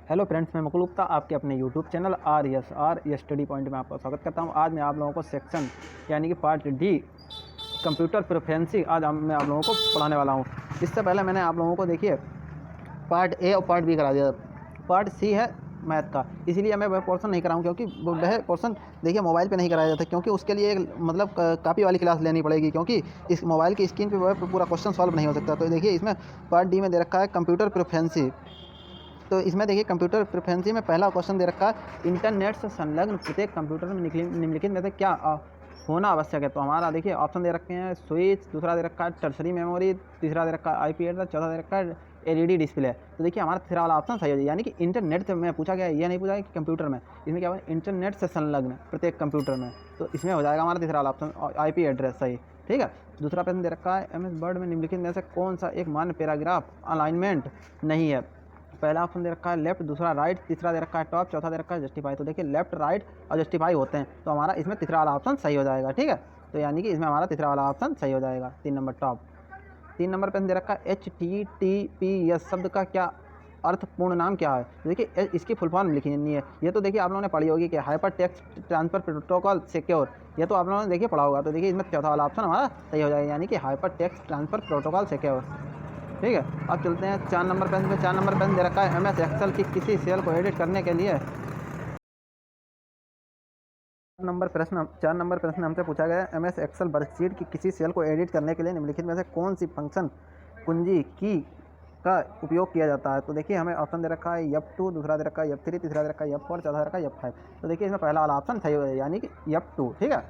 Hello friends, मैं मुकुल गुप्ता आपके अपने YouTube channel are study point में आपका स्वागत करता हूं। आज मैं आप लोगों को सेक्शन यानी कि पार्ट डी कंप्यूटर प्रेफरेंसी मैं आप लोगों को पढ़ाने वाला हूं। इससे पहले मैंने आप लोगों को देखिए पार्ट ए और पार्ट बी करा दिया। पार्ट सी है मैथ का, इसीलिए मैं वह पोर्शन नहीं कराऊँ क्योंकि वह पोर्शन देखिए मोबाइल पे नहीं कराया जाता, क्योंकि उसके लिए एक मतलब कापी वाली क्लास लेनी पड़ेगी, क्योंकि इस मोबाइल की स्क्रीन पे वह पूरा क्वेश्चन सॉल्व नहीं हो सकता। तो देखिए इसमें पार्ट डी में दे रखा है कंप्यूटर प्रेफरेंसी। तो इसमें देखिए कंप्यूटर प्रेफरेंसी में पहला क्वेश्चन दे रखा है, इंटरनेट से संलग्न प्रत्येक कंप्यूटर में निम्नलिखित में से क्या होना आवश्यक है। तो हमारा देखिए ऑप्शन दे रखे हैं स्विच, दूसरा दे रखा है टर्सरी मेमोरी, तीसरा दे रखा है आईपी एड्रेस, चौथा दे रखा है एलईडी डिस्प्ले। तो देखिए हमारा तीसरा वाला ऑप्शन सही हो जाए, यानी कि इंटरनेट से मैं पूछा गया, यह नहीं पूछा कि कंप्यूटर में, इसमें क्या हुआ इंटरनेट से संलग्न प्रत्येक कंप्यूटर में, तो इसमें हो जाएगा हमारा तीसरा वाला ऑप्शन आईपी एड्रेस सही। ठीक है, दूसरा प्रश्न दे रखा है एमएस वर्ड में निम्नलिखित में से कौन सा एक मान्य पैराग्राफ अलाइनमेंट नहीं है। पहला ऑप्शन दे रखा है लेफ्ट, दूसरा राइट, तीसरा दे रखा है टॉप, चौथा दे रखा है जस्टिफाई। तो देखिए लेफ्ट, राइट और जस्टिफाई होते हैं, तो हमारा इसमें तीसरा वाला ऑप्शन सही हो जाएगा। ठीक है, तो यानी कि इसमें हमारा तीसरा वाला ऑप्शन सही हो जाएगा, 3 नंबर टॉप। 3 नंबर पे दे रखा है HTTPS शब्द का क्या अर्थ पूर्ण नाम क्या है। तो देखिए इसकी फुल फॉर्म लिखी नहीं है, ये तो देखिए आप लोगों ने पढ़ी होगी कि hyper text transfer protocol secure, ये तो आप लोगों ने देखिए पढ़ा होगा। तो देखिए इसमें चौथा वाला ऑप्शन हमारा सही हो जाएगा, यानी कि hyper text transfer protocol secure. ठीक है, अब चलते हैं 4 नंबर पेन पे। 4 नंबर पेन दे रखा है MS एक्सेल की किसी सेल को एडिट करने के लिए 4 नंबर प्रश्न हमसे पूछा गया है MS एक्सेल वर्कशीट की किसी सेल को एडिट करने के लिए निम्नलिखित में से कौन सी फंक्शन कुंजी की का उपयोग किया जाता है। तो देखिए हमें ऑप्शन दे रखा है F2, दूसरा दे रखा है F3, तीसरा दे रखा है F4, चौथा दे रखा है F5। तो देखिए इसमें पहला वाला ऑप्शन सही हो जाए, यानी कि F2। ठीक है,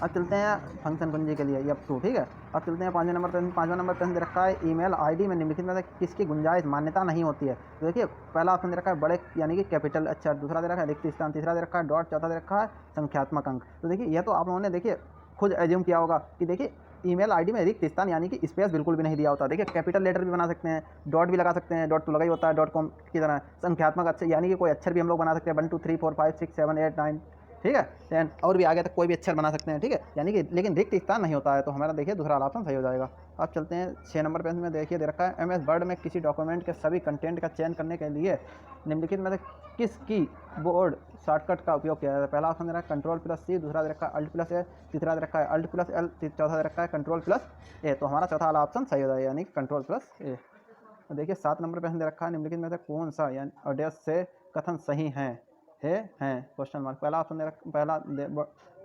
अब चलते हैं फंक्शन कुंजी के लिए F2। ठीक है, अब चलते हैं 5वें नंबर प्रश्न। 5वां नंबर प्रश्न दे रखा है ईमेल आईडी में निम्नलिखित में से किसकी गुंजाइश मान्यता नहीं होती है। तो देखिए पहला ऑप्शन दे रखा है बड़े यानी कि कैपिटल अक्षर, दूसरा दे रखा है रिक्त स्थान, तीसरा दे रखा है डॉट, चौथा दे रखा है संख्यात्मक अंक। तो देखिए यह तो आप लोगों ने देखिए खुद एज्यूम किया होगा कि देखिए ईमेल आईडी में रिक्त स्थान यानी कि स्पेस बिल्कुल भी नहीं दिया होता। देखिए कैपिटल लेटर भी बना सकते हैं, डॉट भी लगा सकते हैं, डॉट तो लगा ही होता है डॉट कॉम की तरह। संख्यात्मक अक्षर यानी कि कोई अक्षर भी हम लोग बना सकते हैं 1 2 3 4 5 6 7 8 9, ठीक है, 10 और भी आगे तक कोई भी अक्षर बना सकते हैं। ठीक है, यानी कि लेकिन रिक्त स्थान नहीं होता है, तो हमारा देखिए दूसरा ऑप्शन सही हो जाएगा। अब चलते हैं 6 नंबर पेज में। देखिए दे रखा है MS वर्ड में किसी डॉक्यूमेंट के सभी कंटेंट का चयन करने के लिए निम्नलिखित में से किस की बोर्ड शॉर्टकट का उपयोग किया जाता है। पहला ऑप्शन दे रखा है Ctrl+C, दूसरा दे रखा है Alt+A, तीसरा दे रखा है Alt+L, चौथा दे रखा है Ctrl+A। तो हमारा चौथा वाला ऑप्शन सही हो जाएगा, यानी Ctrl+A। देखिए 7 नंबर प्रश्न दे रखा है निम्नलिखित में से कौन सा यानी ऑडियस से कथन सही हैं क्वेश्चन मार्क। पहला ऑप्शन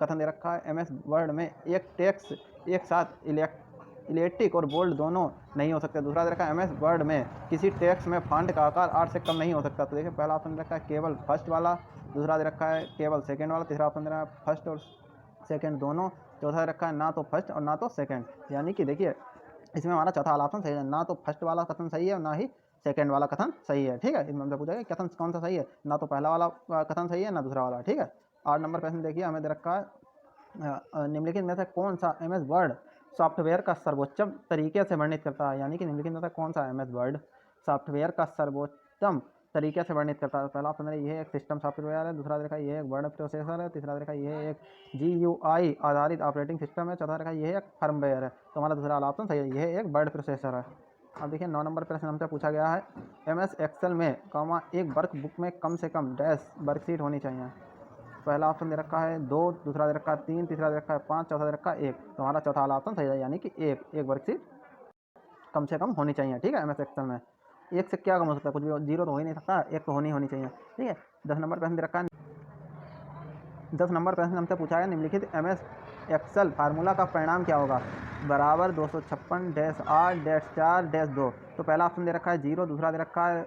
कथन दे रखा है MS वर्ड में एक टेक्स्ट एक साथ इलेक्ट्रिक और बोल्ड दोनों नहीं हो सकते। दूसरा दे रखा है MS वर्ड में किसी टेक्स्ट में फॉन्ट का आकार 8 से कम नहीं हो सकता। तो देखिए पहला ऑप्शन दे रखा है केवल फर्स्ट वाला, दूसरा दे रखा है केवल सेकंड वाला, तीसरा ऑप्शन दे रखा है फर्स्ट और सेकंड दोनों, चौथा दे रखा है ना तो फर्स्ट और ना तो सेकंड। यानी कि देखिए इसमें हमारा चौथा वाला ऑप्शन सही है, ना तो फर्स्ट वाला कथन सही है और ना ही सेकंड वाला कथन सही है। ठीक है, इसमें हमसे पूछा गया कथन कौन सा सही है, ना तो पहला वाला कथन सही है ना दूसरा वाला। ठीक है, 8 नंबर प्रश्न देखिए हमें दे रखा है निम्नलिखित में से कौन सा MS वर्ड सॉफ्टवेयर का सर्वोत्तम तरीके से वर्णित करता है। यानी कि निम्नलिखित में से कौन सा MS वर्ड सॉफ्टवेयर का सर्वोत्तम तरीके से वर्णित करता है। पहला ऑप्शन है यह एक सिस्टम सॉफ्टवेयर है, दूसरा देखा यह एक वर्ड प्रोसेसर है, तीसरा देखा यह एक GUI आधारित ऑपरेटिंग सिस्टम है, चौथा देखा यह एक फर्मवेयर है। तो हमारा दूसरा वाला ऑप्शन सही है, यह एक वर्ड प्रोसेसर है। अब देखिए 9 नंबर प्रश्न हमसे पूछा गया है MS एक्सेल में एक वर्क बुक में कम से कम डैश वर्कशीट होनी चाहिए। पहला ऑप्शन दे रखा है 2, दूसरा दे रखा है 3, तीसरा दे रखा है 5, चौथा दे रखा है 1। तो हमारा चौथा वाला ऑप्शन सही है, यानी कि एक वर्कशीट कम से कम होनी चाहिए। ठीक है, MS एक्सेल में एक से क्या कम हो सकता है, कुछ भी, जीरो तो हो ही नहीं सकता, एक तो होनी चाहिए। ठीक है, 10 नंबर प्रश्न दे रखा है 10 नंबर प्रश्न हमसे पूछा है निम्नलिखित MS एक्सेल फार्मूला का परिणाम क्या होगा। बराबर 256-8-4-2। तो पहला ऑप्शन दे रखा है 0, दूसरा दे रखा है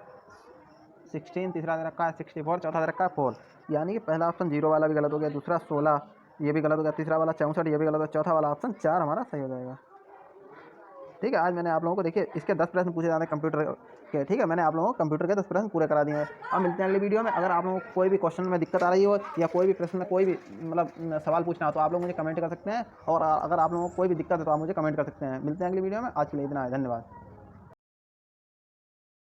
16, तीसरा दे रखा है 64, चौथा दे रखा है 4। यानी कि पहला ऑप्शन 0 वाला भी गलत हो गया, दूसरा 16 ये भी गलत हो गया, तीसरा वाला 64 ये भी गलत हो गया, चौथा वाला ऑप्शन 4 हमारा सही हो जाएगा। ठीक है, आज मैंने आप लोगों को देखिए इसके 10 प्रश्न पूछे जाते हैं कंप्यूटर के। ठीक है, मैंने आप लोगों को कंप्यूटर के 10 प्रश्न पूरे करा दिए हैं। अब मिलते हैं अगली वीडियो में। अगर आप लोगों को कोई भी क्वेश्चन में दिक्कत आ रही हो या कोई भी प्रश्न में कोई भी मतलब सवाल पूछना हो तो आप लोग मुझे कमेंट कर सकते हैं, और अगर आप लोगों को कोई भी दिक्कत है तो आप मुझे कमेंट कर सकते हैं। मिलते हैं अगली वीडियो में, आज के लिए इतना है, धन्यवाद।